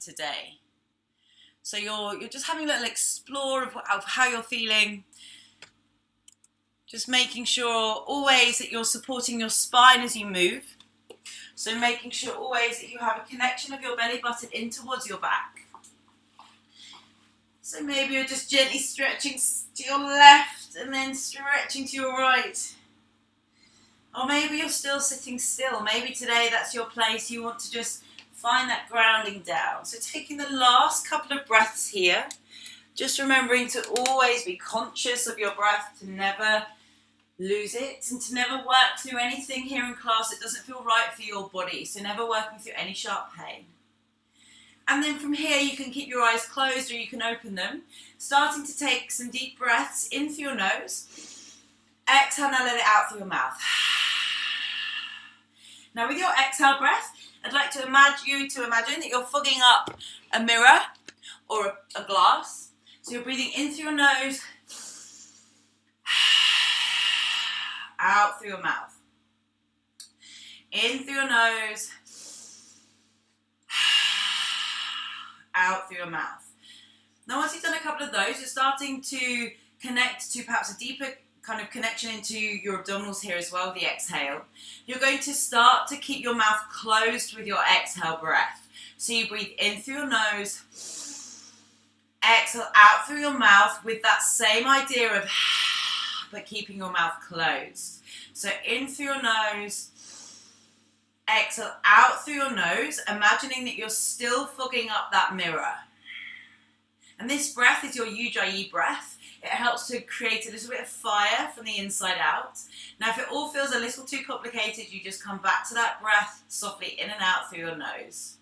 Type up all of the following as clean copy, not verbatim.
today. So you're just having a little explore of how you're feeling. Just making sure always that you're supporting your spine as you move. So making sure always that you have a connection of your belly button in towards your back. So maybe you're just gently stretching to your left and then stretching to your right. Or maybe you're still sitting still. Maybe today that's your place. You want to just find that grounding down. So taking the last couple of breaths here. Just remembering to always be conscious of your breath, to never lose it, and to never work through anything here in class that doesn't feel right for your body. So never working through any sharp pain. And then from here you can keep your eyes closed or you can open them. Starting to take some deep breaths in through your nose. Exhale, now let it out through your mouth. Now with your exhale breath, I'd like to imagine that you're fogging up a mirror or a glass. So you're breathing in through your nose, out through your mouth. In through your nose, out through your mouth. Now once you've done a couple of those, you're starting to connect to perhaps a deeper kind of connection into your abdominals here as well, the exhale. You're going to start to keep your mouth closed with your exhale breath. So you breathe in through your nose, exhale out through your mouth with that same idea of but keeping your mouth closed. So in through your nose, exhale out through your nose, imagining that you're still fogging up that mirror. And this breath is your Ujjayi breath. It helps to create a little bit of fire from the inside out. Now if it all feels a little too complicated, you just come back to that breath softly in and out through your nose.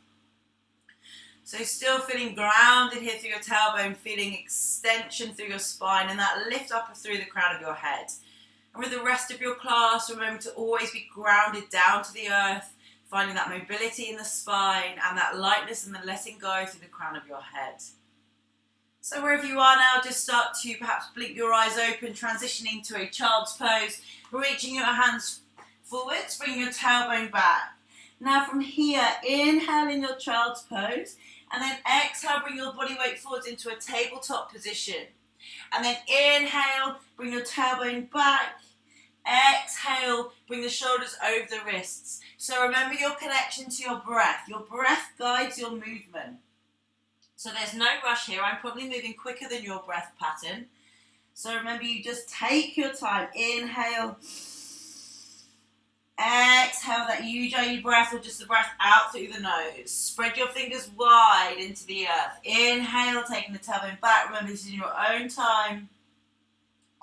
So still feeling grounded here through your tailbone, feeling extension through your spine and that lift up through the crown of your head. And with the rest of your class, remember to always be grounded down to the earth, finding that mobility in the spine and that lightness and the letting go through the crown of your head. So wherever you are now, just start to perhaps blink your eyes open, transitioning to a child's pose, reaching your hands forwards, bringing your tailbone back. Now from here, inhale in your child's pose, and then exhale, bring your body weight forwards into a tabletop position. And then inhale, bring your tailbone back. Exhale, bring the shoulders over the wrists. So remember your connection to your breath. Your breath guides your movement. So there's no rush here. I'm probably moving quicker than your breath pattern. So remember, you just take your time. Inhale. Exhale, that Ujjayi breath, or just the breath out through the nose. Spread your fingers wide into the earth. Inhale, taking the tailbone back. Remember, this is in your own time.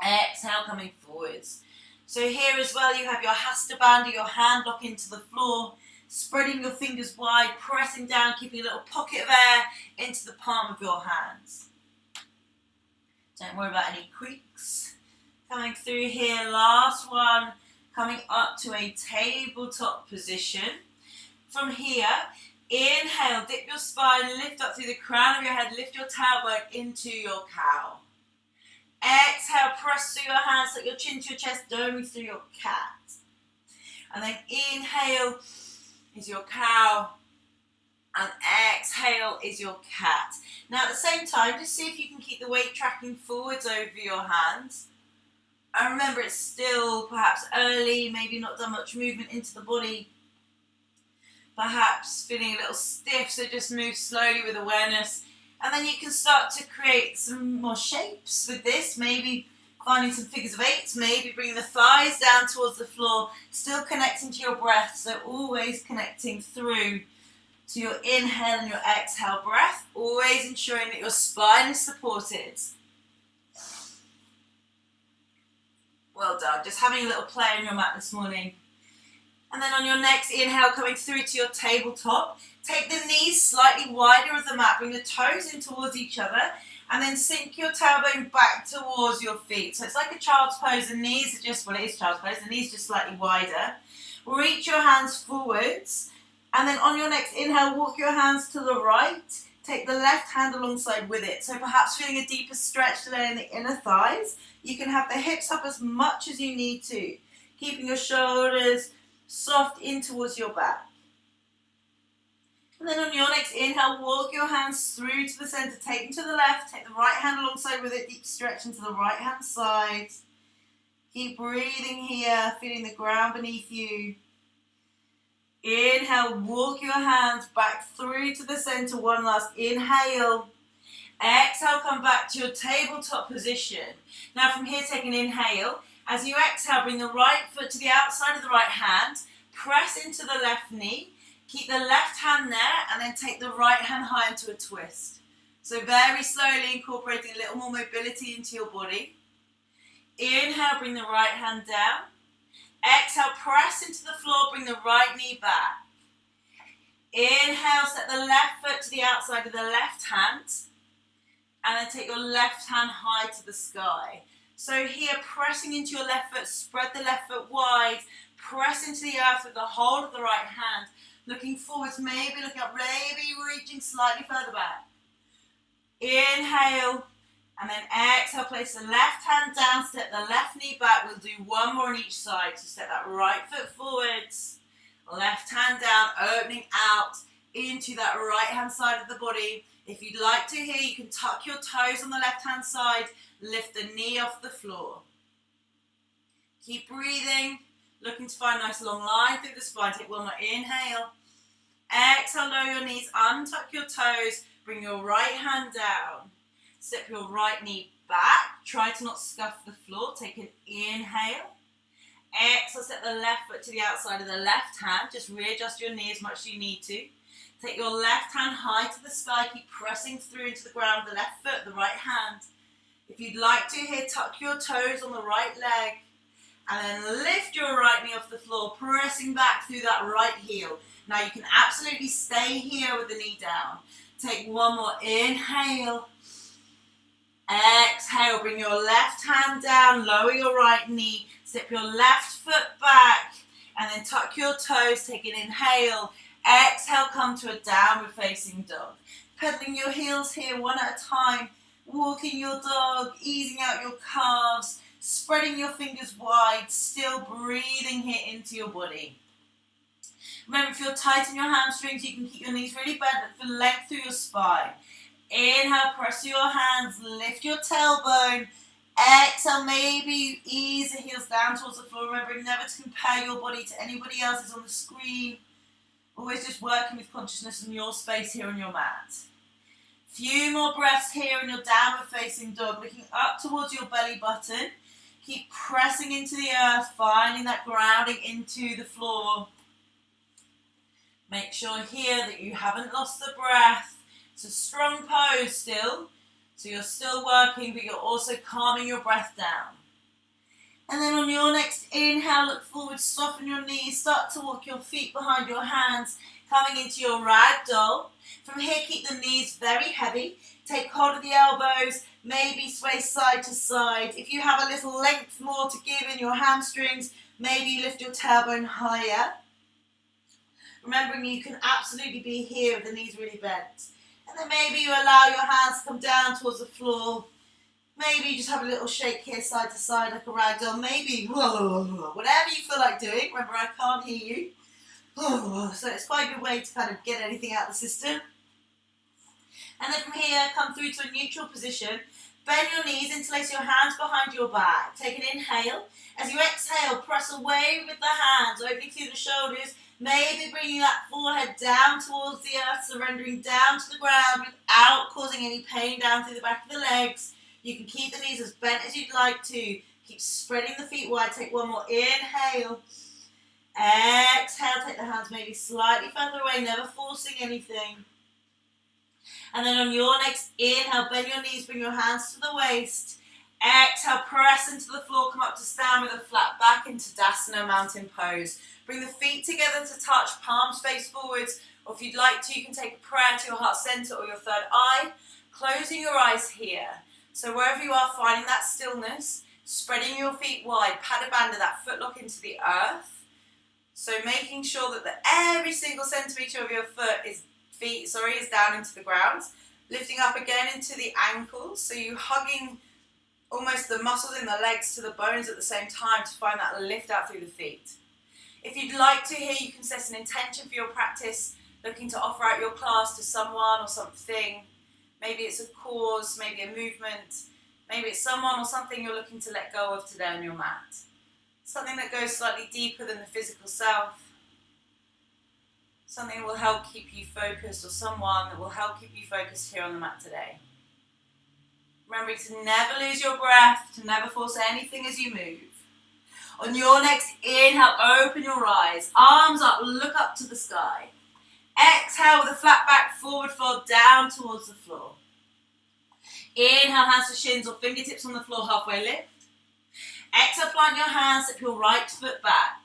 Exhale, coming forwards. So here as well, you have your hasta bandha, your hand lock into the floor. Spreading your fingers wide, pressing down, keeping a little pocket of air into the palm of your hands. Don't worry about any creaks. Coming through here, last one. Coming up to a tabletop position. From here, inhale, dip your spine, lift up through the crown of your head, lift your tailbone into your cow. Exhale, press through your hands, let your chin to your chest, doming through your cat. And then inhale is your cow, and exhale is your cat. Now at the same time, just see if you can keep the weight tracking forwards over your hands. And remember, it's still perhaps early, maybe not done much movement into the body. Perhaps feeling a little stiff, so just move slowly with awareness. And then you can start to create some more shapes with this, maybe finding some figures of eights, maybe bringing the thighs down towards the floor, still connecting to your breath, so always connecting through to your inhale and your exhale breath, always ensuring that your spine is supported. Well done, just having a little play on your mat this morning. And then on your next inhale, coming through to your tabletop, take the knees slightly wider of the mat, bring the toes in towards each other, and then sink your tailbone back towards your feet. So it's like a child's pose, the knees are just, well, it is child's pose, the knees just slightly wider. Reach your hands forwards, and then on your next inhale, walk your hands to the right, take the left hand alongside with it. So perhaps feeling a deeper stretch today in the inner thighs. You can have the hips up as much as you need to, keeping your shoulders soft in towards your back. And then on your next inhale, walk your hands through to the center, take them to the left, take the right hand alongside with it, deep stretch into the right hand side. Keep breathing here, feeling the ground beneath you. Inhale, walk your hands back through to the center, one last inhale. Exhale, come back to your tabletop position. Now from here, take an inhale. As you exhale, bring the right foot to the outside of the right hand, press into the left knee, keep the left hand there, and then take the right hand high into a twist. So very slowly incorporating a little more mobility into your body. Inhale, bring the right hand down. Exhale, press into the floor, bring the right knee back. Inhale, set the left foot to the outside of the left hand, and then take your left hand high to the sky. So here, pressing into your left foot, spread the left foot wide, press into the earth with the whole of the right hand, looking forwards, maybe looking up, maybe reaching slightly further back. Inhale, and then exhale, place the left hand down, step the left knee back. We'll do one more on each side. So step that right foot forwards, left hand down, opening out into that right hand side of the body. If you'd like to here, you can tuck your toes on the left hand side, lift the knee off the floor. Keep breathing, looking to find a nice long line through the spine. Take one more inhale. Exhale, lower your knees, untuck your toes, bring your right hand down. Step your right knee back. Try to not scuff the floor. Take an inhale. Exhale, step the left foot to the outside of the left hand. Just readjust your knee as much as you need to. Take your left hand high to the sky. Keep pressing through into the ground. The left foot, the right hand. If you'd like to here, tuck your toes on the right leg. And then lift your right knee off the floor, pressing back through that right heel. Now you can absolutely stay here with the knee down. Take one more inhale. Exhale, bring your left hand down, lower your right knee, step your left foot back, and then tuck your toes, take an inhale. Exhale, come to a downward facing dog. Pedaling your heels here one at a time, walking your dog, easing out your calves, spreading your fingers wide, still breathing here into your body. Remember, if you're tight in your hamstrings, you can keep your knees really bent, but for length through your spine. Inhale, press your hands, lift your tailbone. Exhale, maybe ease the heels down towards the floor. Remembering never to compare your body to anybody else's on the screen. Always just working with consciousness in your space here on your mat. Few more breaths here in your downward facing dog, looking up towards your belly button. Keep pressing into the earth, finding that grounding into the floor. Make sure here that you haven't lost the breath. It's a strong pose still, so you're still working, but you're also calming your breath down. And then on your next inhale, look forward, soften your knees, start to walk your feet behind your hands, coming into your ragdoll. From here, keep the knees very heavy. Take hold of the elbows, maybe sway side to side. If you have a little length more to give in your hamstrings, maybe lift your tailbone higher. Remembering you can absolutely be here with the knees really bent. And then maybe you allow your hands to come down towards the floor. Maybe you just have a little shake here side to side like a ragdoll. Maybe whatever you feel like doing. Remember, I can't hear you. So it's quite a good way to kind of get anything out of the system. And then from here, come through to a neutral position. Bend your knees, interlace your hands behind your back. Take an inhale. As you exhale, press away with the hands, opening through the shoulders. Maybe bringing that forehead down towards the earth, surrendering down to the ground without causing any pain down through the back of the legs. You can keep the knees as bent as you'd like to. Keep spreading the feet wide. Take one more inhale. Exhale, take the hands maybe slightly further away, never forcing anything. And then on your next inhale, bend your knees, bring your hands to the waist. Exhale, press into the floor, come up to stand with a flat back into Tadasana, mountain pose. Bring the feet together to touch, palms face forwards, or if you'd like to, you can take a prayer to your heart center or your third eye, closing your eyes here. So wherever you are, finding that stillness, spreading your feet wide, Pada Bandha, that footlock into the earth. So making sure that every single centimetre of your feet is down into the ground. Lifting up again into the ankles, so you hugging almost the muscles in the legs to the bones at the same time to find that lift out through the feet. If you'd like to here, you can set an intention for your practice looking to offer out your class to someone or something. Maybe it's a cause, maybe a movement, maybe it's someone or something you're looking to let go of today on your mat. Something that goes slightly deeper than the physical self. Something that will help keep you focused, or someone that will help keep you focused here on the mat today. Remembering to never lose your breath, to never force anything as you move. On your next inhale, open your eyes, arms up, look up to the sky. Exhale with a flat back, forward fold down towards the floor. Inhale, hands to shins or fingertips on the floor, halfway lift. Exhale, plant your hands, step your right foot back.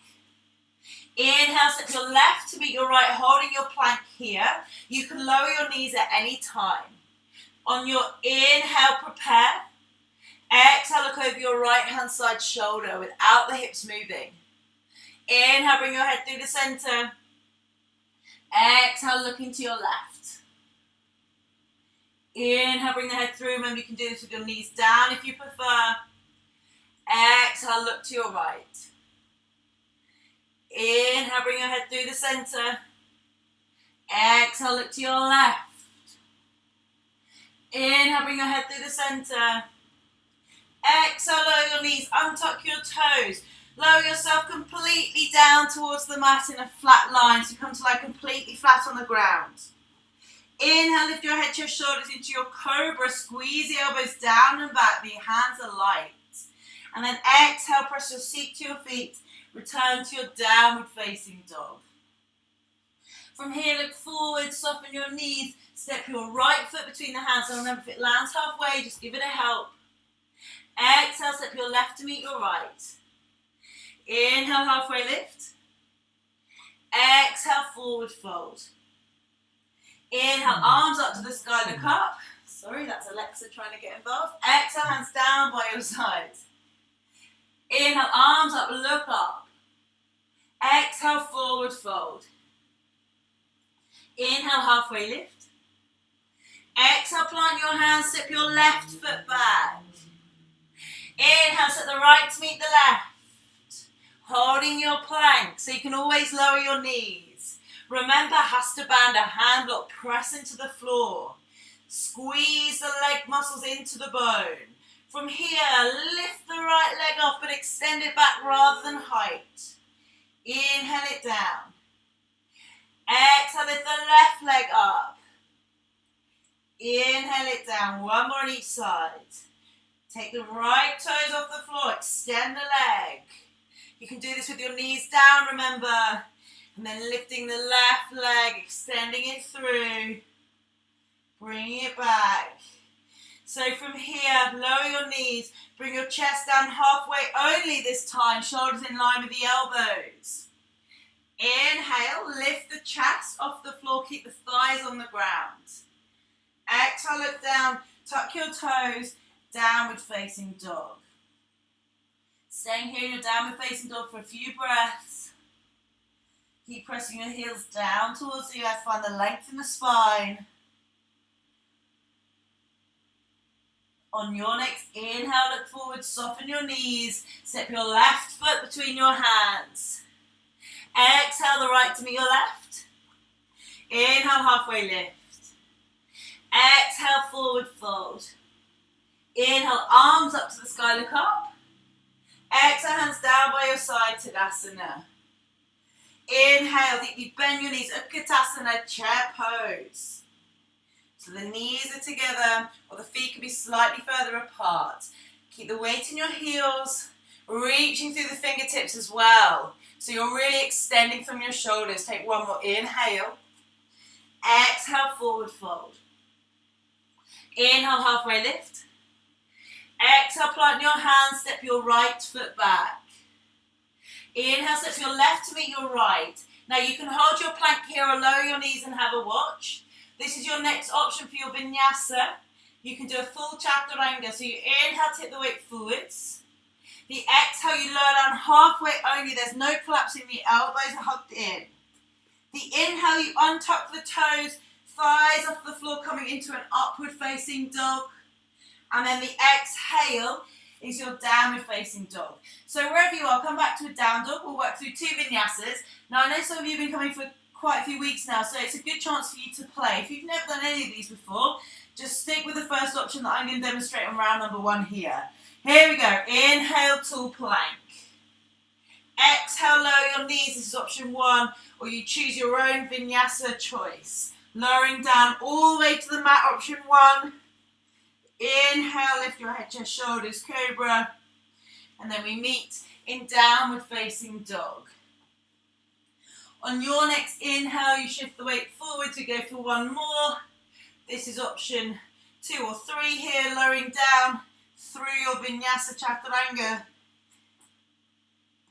Inhale, step your left to meet your right, holding your plank here. You can lower your knees at any time. On your inhale, prepare. Exhale, look over your right hand side shoulder without the hips moving. Inhale, bring your head through the center. Exhale, looking to your left. Inhale, bring the head through. Remember, you can do this with your knees down if you prefer. Exhale, look to your right. Inhale, bring your head through the center. Exhale, look to your left. Inhale, bring your head through the center. Exhale, lower your knees, untuck your toes. Lower yourself completely down towards the mat in a flat line, so you come to lie completely flat on the ground. Inhale, lift your head to your shoulders into your cobra. Squeeze the elbows down and back, the hands are light. And then exhale, press your seat to your feet. Return to your downward facing dog. From here, look forward, soften your knees. Step your right foot between the hands. And remember, if it lands halfway, just give it a help. Exhale, step your left to meet your right. Inhale, halfway lift. Exhale, forward fold. Inhale, arms up to the sky, look up. Sorry, that's Alexa trying to get involved. Exhale, hands down by your sides. Inhale, arms up, look up. Exhale, forward fold. Inhale, halfway lift. Exhale, plant your hands, step your left foot back. Inhale, set the right to meet the left. Holding your plank, so you can always lower your knees. Remember, Hasta Bandha, hand block, press into the floor. Squeeze the leg muscles into the bone. From here, lift the right leg off, but extend it back rather than height. Inhale it down. Exhale, lift the left leg up. Inhale it down, one more on each side. Take the right toes off the floor, extend the leg. You can do this with your knees down, remember. And then lifting the left leg, extending it through. Bringing it back. So from here, lower your knees. Bring your chest down halfway only this time. Shoulders in line with the elbows. Inhale, lift the chest off the floor. Keep the thighs on the ground. Exhale, look down. Tuck your toes. Downward facing dog. Staying here in your downward facing dog for a few breaths. Keep pressing your heels down towards the earth. Find the length in the spine. On your next inhale, look forward, soften your knees. Step your left foot between your hands. Exhale the right to meet your left. Inhale, halfway lift. Exhale, forward fold. Inhale, arms up to the sky, look up. Exhale, hands down by your side, Tadasana. Inhale, deeply bend your knees, Utkatasana, chair pose. So the knees are together, or the feet can be slightly further apart. Keep the weight in your heels, reaching through the fingertips as well. So you're really extending from your shoulders. Take one more, inhale. Exhale, forward fold. Inhale, halfway lift. Exhale, plant your hands, step your right foot back. Inhale, step your left to meet your right. Now you can hold your plank here or lower your knees and have a watch. This is your next option for your vinyasa. You can do a full chaturanga. So you inhale, tip the weight forwards. The exhale, you lower down halfway only. There's no collapsing. The elbows are hugged in. The inhale, you untuck the toes, thighs off the floor, coming into an upward facing dog. And then the exhale is your downward facing dog. So wherever you are, come back to a down dog. We'll work through two vinyasas. Now I know some of you have been coming for quite a few weeks now, so it's a good chance for you to play. If you've never done any of these before, just stick with the first option that I'm going to demonstrate on round number 1 here. Here we go. Inhale, tall plank. Exhale, lower your knees. This is option 1, or you choose your own vinyasa choice. Lowering down all the way to the mat, option 1. Inhale, lift your head, chest, shoulders, cobra. And then we meet in downward facing dog. On your next inhale, you shift the weight forward to go for 1 more. This is option 2 or 3 here, lowering down through your vinyasa chaturanga.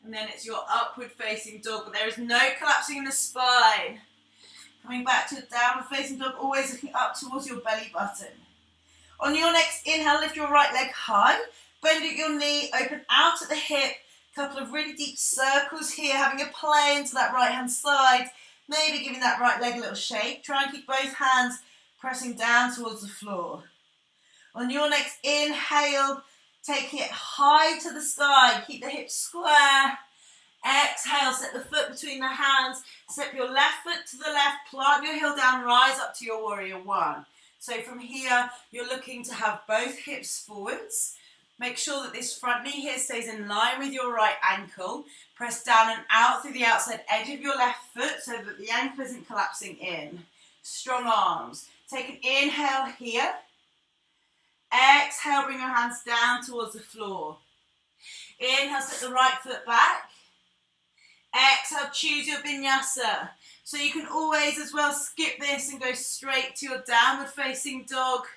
And then it's your upward facing dog, but there is no collapsing in the spine. Coming back to downward facing dog, always looking up towards your belly button. On your next inhale, lift your right leg high, bend at your knee, open out at the hip. Couple of really deep circles here, having a play into that right hand side, maybe giving that right leg a little shake. Try and keep both hands pressing down towards the floor. On your next inhale, taking it high to the sky, keep the hips square. Exhale, set the foot between the hands, step your left foot to the left, plant your heel down, rise up to your warrior 1. So from here, you're looking to have both hips forwards. Make sure that this front knee here stays in line with your right ankle. Press down and out through the outside edge of your left foot so that the ankle isn't collapsing in. Strong arms. Take an inhale here. Exhale, bring your hands down towards the floor. Inhale, set the right foot back. Exhale, choose your vinyasa. So you can always as well skip this and go straight to your downward facing dog.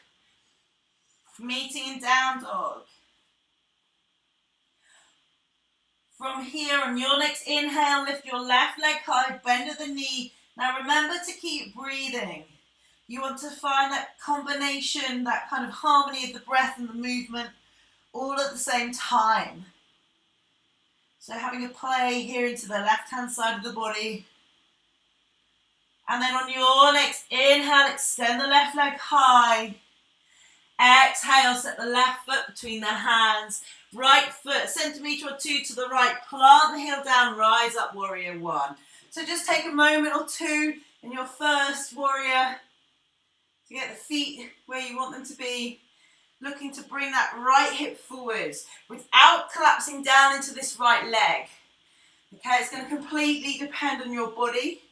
Meeting in down dog. From here, on your next inhale, lift your left leg high, bend at the knee. Now remember to keep breathing. You want to find that combination, that kind of harmony of the breath and the movement, all at the same time. So having a play here into the left-hand side of the body. And then on your next inhale, extend the left leg high. Exhale, set the left foot between the hands. Right foot, centimetre or 2 to the right. Plant the heel down, rise up, warrior 1. So just take a moment or 2 in your first warrior to get the feet where you want them to be. Looking to bring that right hip forwards without collapsing down into this right leg. Okay, it's going to completely depend on your body.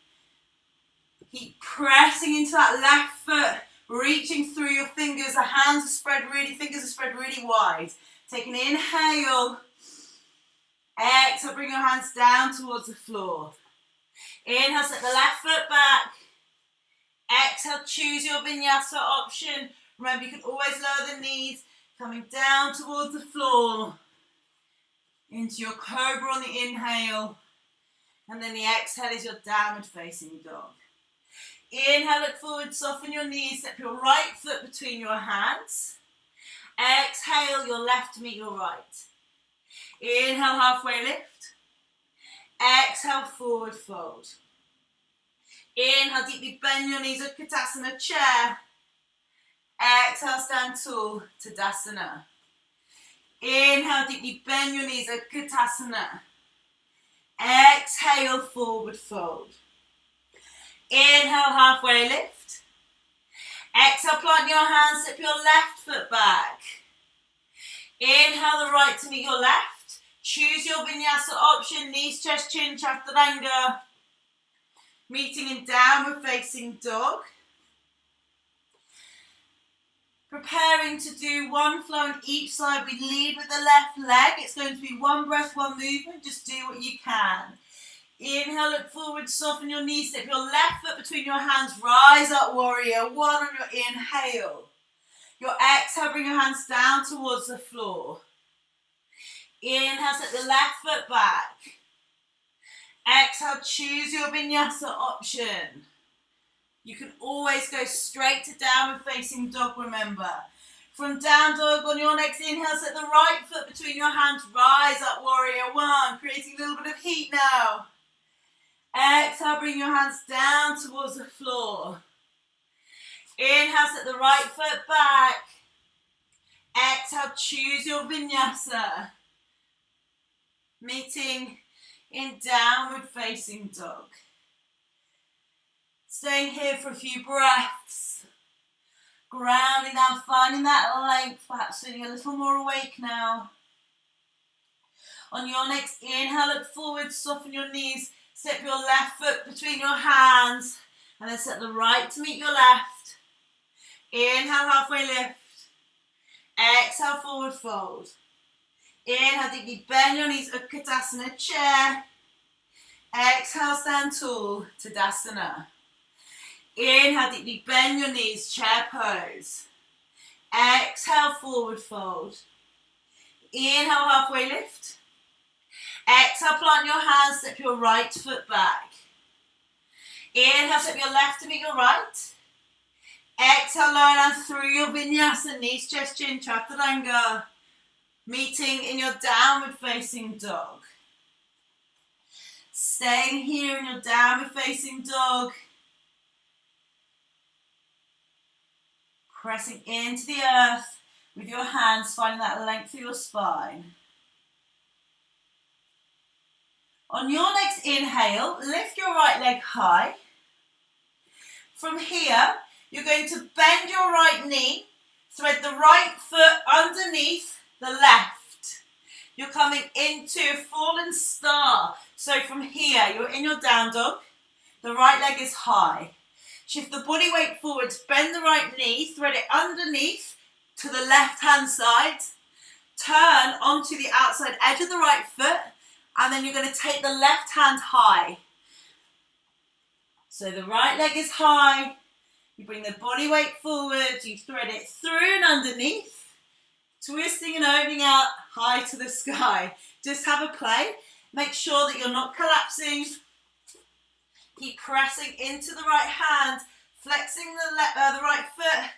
Keep pressing into that left foot, reaching through your fingers. The hands are spread really, fingers are spread really wide. Take an inhale. Exhale, bring your hands down towards the floor. Inhale, set the left foot back. Exhale, choose your vinyasa option. Remember, you can always lower the knees, coming down towards the floor. Into your cobra on the inhale. And then the exhale is your downward facing dog. Inhale, look forward, soften your knees, step your right foot between your hands. Exhale, your left to meet your right. Inhale, halfway lift. Exhale, forward fold. Inhale, deeply bend your knees, Utkatasana, chair. Exhale, stand tall, Tadasana. Inhale, deeply bend your knees, Utkatasana. Exhale, forward fold. Inhale, halfway lift. Exhale, plant your hands, step your left foot back. Inhale the right to meet your left. Choose your vinyasa option, knees, chest, chin, chaturanga. Meeting in downward facing dog. Preparing to do one flow on each side. We lead with the left leg. It's going to be one breath, one movement. Just do what you can. Inhale, look forward, soften your knees, step your left foot between your hands, rise up, warrior 1 on your inhale. Your exhale, bring your hands down towards the floor. Inhale, set the left foot back. Exhale, choose your vinyasa option. You can always go straight to downward facing dog, remember. From down dog, on your next inhale, set the right foot between your hands, rise up, warrior 1, creating a little bit of heat now. Exhale, bring your hands down towards the floor. Inhale, set the right foot back. Exhale, choose your vinyasa. Meeting in downward facing dog. Staying here for a few breaths. Grounding down, finding that length, perhaps feeling a little more awake now. On your next inhale, look forward, soften your knees, step your left foot between your hands, and then set the right to meet your left. Inhale, halfway lift. Exhale, forward fold. Inhale, deeply bend your knees, Utkatasana, chair. Exhale, stand tall, Tadasana. Inhale, deeply bend your knees, chair pose. Exhale, forward fold. Inhale, halfway lift. Exhale, plant your hands, step your right foot back. Inhale, step your left to meet your right. Exhale, lower down through your vinyasa, knees, chest, chin, chaturanga. Meeting in your downward facing dog. Staying here in your downward facing dog. Pressing into the earth with your hands, finding that length of your spine. On your next inhale, lift your right leg high. From here, you're going to bend your right knee, thread the right foot underneath the left. You're coming into fallen star. So from here, you're in your down dog. The right leg is high. Shift the body weight forwards, bend the right knee, thread it underneath to the left hand side. Turn onto the outside edge of the right foot. And then you're going to take the left hand high. So the right leg is high. You bring the body weight forward. You thread it through and underneath. Twisting and opening out high to the sky. Just have a play. Make sure that you're not collapsing. Keep pressing into the right hand. Flexing the right foot.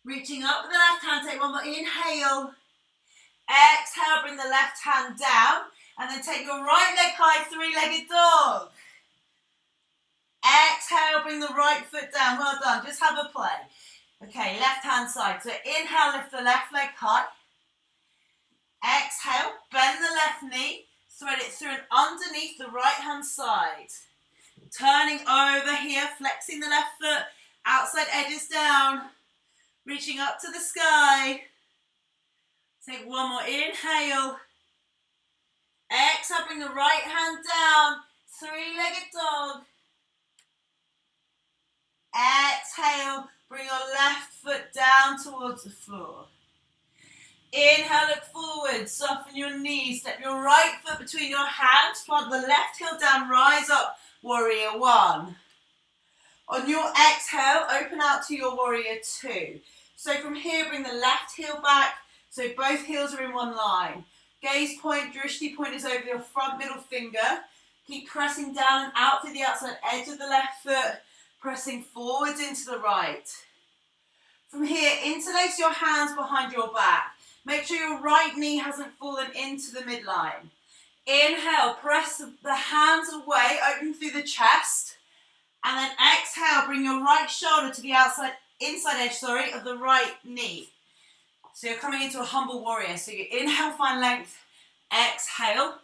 Reaching up with the left hand. Take one more inhale. Exhale, bring the left hand down. And then take your right leg high, three-legged dog. Exhale, bring the right foot down. Well done, just have a play. Okay, left hand side. So inhale, lift the left leg high. Exhale, bend the left knee. Thread it through and underneath the right hand side. Turning over here, flexing the left foot. Outside edges down. Reaching up to the sky. Take one more inhale. Exhale, bring the right hand down, three-legged dog. Exhale, bring your left foot down towards the floor. Inhale, look forward, soften your knees, step your right foot between your hands, plant the left heel down, rise up, warrior one. On your exhale, open out to your warrior two. So from here, bring the left heel back, so both heels are in one line. Gaze point, drishti point is over your front middle finger. Keep pressing down and out through the outside edge of the left foot, pressing forwards into the right. From here, interlace your hands behind your back. Make sure your right knee hasn't fallen into the midline. Inhale, press the hands away, open through the chest. And then exhale, bring your right shoulder to the inside edge of the right knee. So you're coming into a humble warrior. So you inhale, find length. Exhale,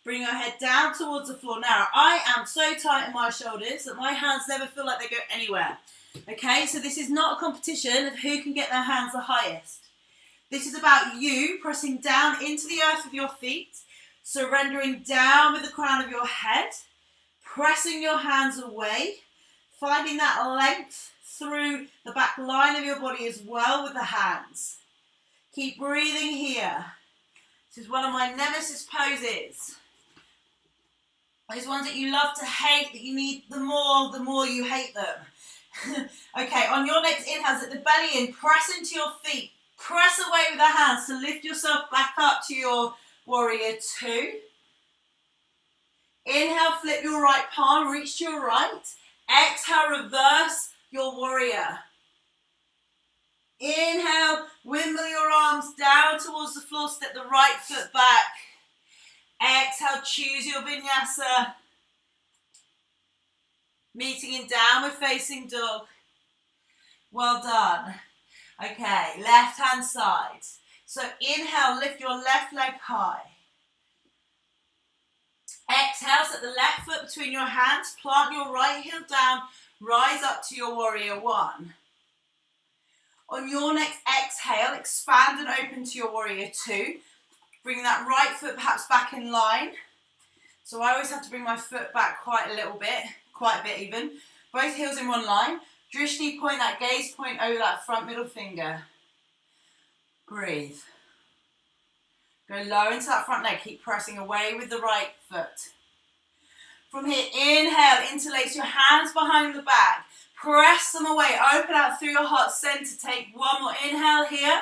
bring your head down towards the floor. Now, I am so tight in my shoulders that my hands never feel like they go anywhere. Okay, so this is not a competition of who can get their hands the highest. This is about you pressing down into the earth with your feet, surrendering down with the crown of your head, pressing your hands away, finding that length through the back line of your body as well with the hands. Keep breathing here. This is one of my nemesis poses. Those ones that you love to hate, that you need the more you hate them. Okay, on your next inhale, at the belly in, press into your feet. Press away with the hands to lift yourself back up to your warrior two. Inhale, flip your right palm, reach to your right. Exhale, reverse your warrior. Inhale, wimble your arms down towards the floor, step the right foot back. Exhale, choose your vinyasa. Meeting in downward facing dog. Well done. Okay, left hand side. So inhale, lift your left leg high. Exhale, set the left foot between your hands, plant your right heel down, Rise up to your warrior one. On your next exhale, expand and open to your warrior two. Bring that right foot perhaps back in line. So I always have to bring my foot back quite a little bit, quite a bit even. Both heels in one line. Drishti point, that gaze point over that front middle finger. Breathe. Go low into that front leg. Keep pressing away with the right foot. From here, inhale, interlace your hands behind the back. Press them away. Open out through your heart center. Take one more inhale here.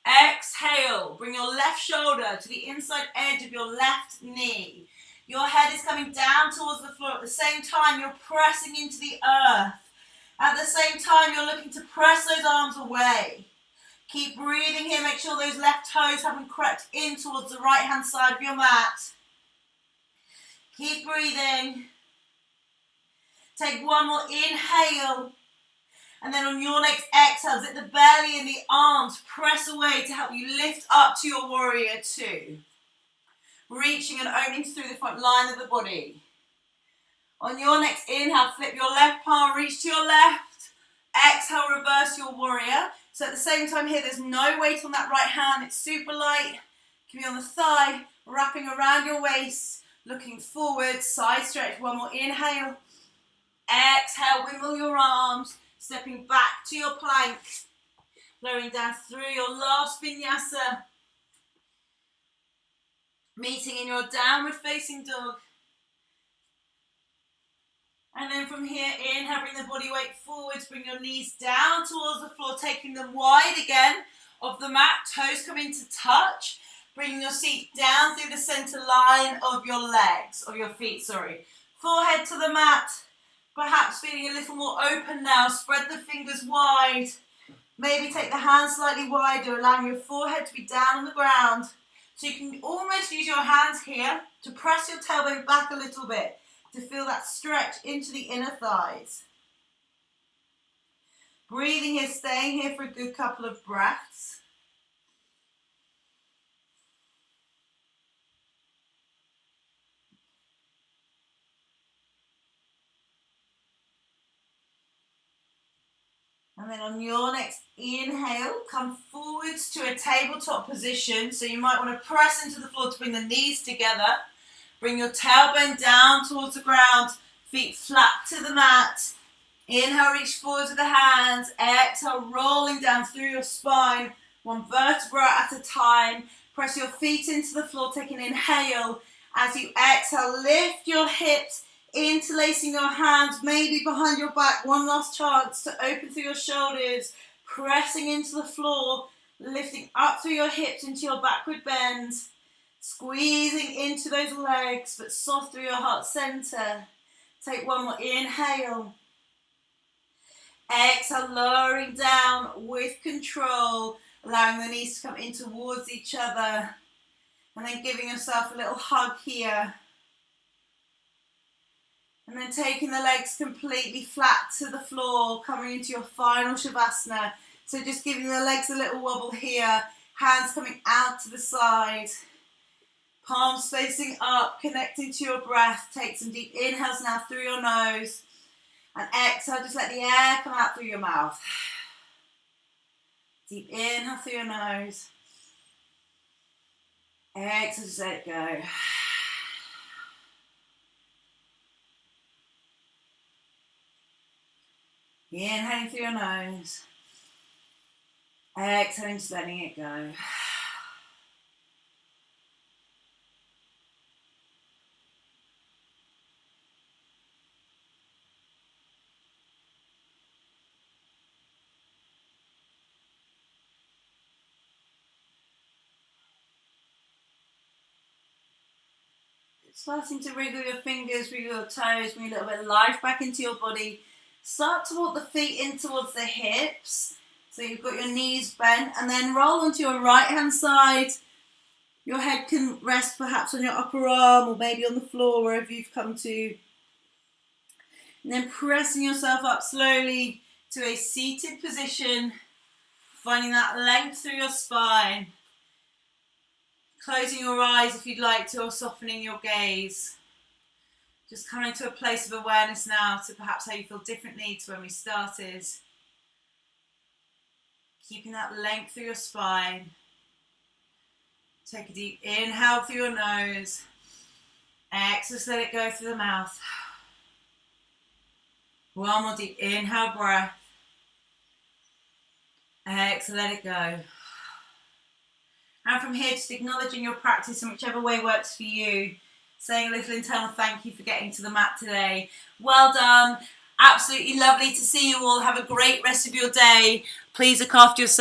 Exhale. Bring your left shoulder to the inside edge of your left knee. Your head is coming down towards the floor. At the same time, you're pressing into the earth. At the same time, you're looking to press those arms away. Keep breathing here. Make sure those left toes haven't crept in towards the right-hand side of your mat. Keep breathing. Take one more inhale. And then on your next exhale, zip the belly and the arms. Press away to help you lift up to your warrior two. Reaching and opening through the front line of the body. On your next inhale, flip your left palm, reach to your left. Exhale, reverse your warrior. So at the same time here, there's no weight on that right hand. It's super light. It can be on the thigh, wrapping around your waist, looking forward, side stretch. One more inhale. Exhale, wiggle your arms, stepping back to your plank. Lowering down through your last vinyasa. Meeting in your downward facing dog. And then from here, inhale, bring the body weight forwards, bring your knees down towards the floor, taking them wide again of the mat, toes come into touch, bringing your seat down through the center line of your legs, of your feet, sorry. Forehead to the mat, perhaps feeling a little more open now, spread the fingers wide, maybe take the hands slightly wider, allowing your forehead to be down on the ground. So you can almost use your hands here to press your tailbone back a little bit, to feel that stretch into the inner thighs. Breathing here, staying here for a good couple of breaths. And then on your next inhale, come forwards to a tabletop position. So you might want to press into the floor to bring the knees together. Bring your tailbone down towards the ground, feet flat to the mat. Inhale, reach forward with the hands. Exhale, rolling down through your spine, one vertebra at a time. Press your feet into the floor, take an inhale. As you exhale, lift your hips, interlacing your hands, maybe behind your back. One last chance to open through your shoulders, pressing into the floor, lifting up through your hips into your backward bend. Squeezing into those legs, but soft through your heart center. Take one more inhale. Exhale, lowering down with control, allowing the knees to come in towards each other. And then giving yourself a little hug here. And then taking the legs completely flat to the floor, coming into your final Shavasana. So just giving the legs a little wobble here, hands coming out to the side. Palms facing up, connecting to your breath. Take some deep inhales now through your nose. And exhale, just let the air come out through your mouth. Deep inhale through your nose. Exhale, just let it go. Inhaling through your nose. Exhaling, just letting it go. Starting to wriggle your fingers, wriggle your toes, bring a little bit of life back into your body. Start to walk the feet in towards the hips. So you've got your knees bent, and then roll onto your right hand side. Your head can rest perhaps on your upper arm or maybe on the floor, wherever you've come to. And then pressing yourself up slowly to a seated position, finding that length through your spine. Closing your eyes if you'd like to, or softening your gaze. Just coming to a place of awareness now to perhaps how you feel differently to when we started. Keeping that length through your spine. Take a deep inhale through your nose. Exhale, let it go through the mouth. One more deep inhale breath. Exhale, let it go. And from here, just acknowledging your practice in whichever way works for you. Saying a little internal thank you for getting to the mat today. Well done. Absolutely lovely to see you all. Have a great rest of your day. Please look after yourself.